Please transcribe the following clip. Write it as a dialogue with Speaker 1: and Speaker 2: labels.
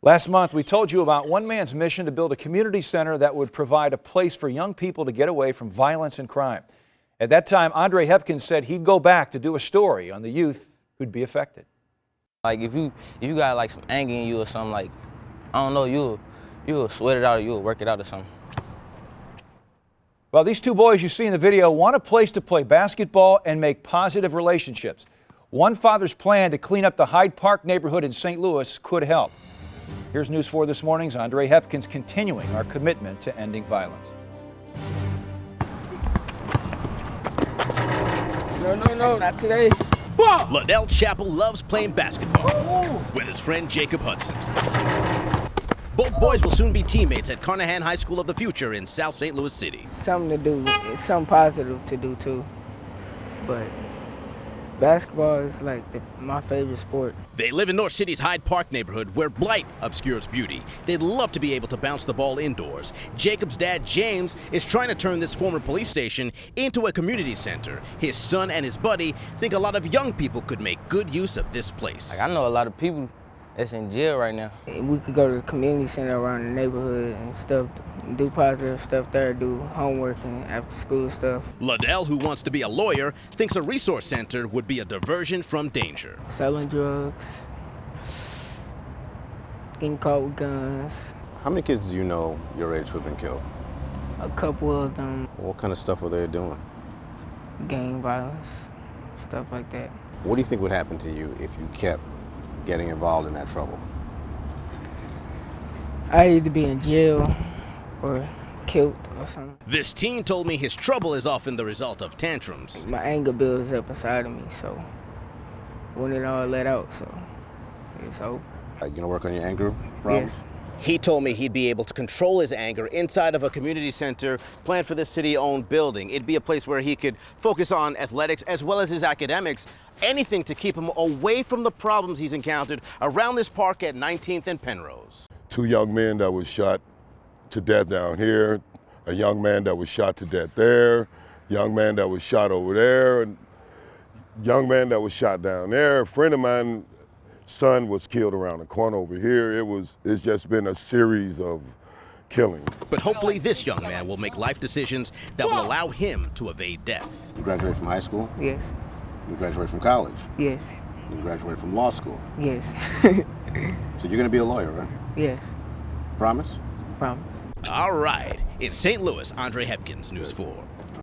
Speaker 1: Last month, we told you about one man's mission to build a community center that would provide a place for young people to get away from violence and crime. At that time, Andre Hepkins said he'd go back to do a story on the youth who'd be affected.
Speaker 2: Like if you got like some anger in you or something, like, I don't know, you'll sweat it out or you'll work it out or something.
Speaker 1: Well, these two boys you see in the video want a place to play basketball and make positive relationships. One father's plan to clean up the Hyde Park neighborhood in St. Louis could help. Here's News 4 This Morning's Andre Hepkins continuing our commitment to ending violence.
Speaker 3: No, not today.
Speaker 4: Liddell Chappell loves playing basketball with his friend Jacob Hudson. Both boys will soon be teammates at Carnahan High School of the Future in South St. Louis City.
Speaker 3: Something to do, it's something positive to do too. But basketball is like my favorite sport.
Speaker 4: They live in North City's Hyde Park neighborhood where blight obscures beauty. They'd love to be able to bounce the ball indoors. Jacob's dad, James, is trying to turn this former police station into a community center. His son and his buddy think a lot of young people could make good use of this place.
Speaker 2: Like, I know a lot of people that's in jail right now.
Speaker 3: We could go to the community center around the neighborhood and stuff, do positive stuff there, do homework and after school stuff.
Speaker 4: Liddell, who wants to be a lawyer, thinks a resource center would be a diversion from danger.
Speaker 3: Selling drugs, getting caught with guns.
Speaker 5: How many kids do you know your age who have been killed?
Speaker 3: A couple of them.
Speaker 5: What kind of stuff were they doing?
Speaker 3: Gang violence, stuff like that.
Speaker 5: What do you think would happen to you if you kept getting involved in that trouble?
Speaker 3: I'd either be in jail or killed or something.
Speaker 4: This teen told me his trouble is often the result of tantrums.
Speaker 3: My anger builds up inside of me, so when it all let out, so it's over.
Speaker 5: Like, you gonna work on your anger problem?
Speaker 3: Yes.
Speaker 4: He told me he'd be able to control his anger inside of a community center planned for the city-owned building. It'd be a place where he could focus on athletics as well as his academics, anything to keep him away from the problems he's encountered around this park at 19th and Penrose.
Speaker 6: Two young men that was shot to death down here, a young man that was shot to death there, young man that was shot over there, and young man that was shot down there. A friend of mine, son was killed around the corner over here. It's just been a series of killings.
Speaker 4: But hopefully this young man will make life decisions that will allow him to evade death.
Speaker 5: You graduated from high school?
Speaker 3: Yes.
Speaker 5: You graduated from college?
Speaker 3: Yes.
Speaker 5: You graduated from law school?
Speaker 3: Yes.
Speaker 5: So you're gonna be a lawyer, right?
Speaker 3: Yes.
Speaker 5: Promise?
Speaker 3: Promise.
Speaker 4: All right. In St. Louis, Andre Hepkins, News 4.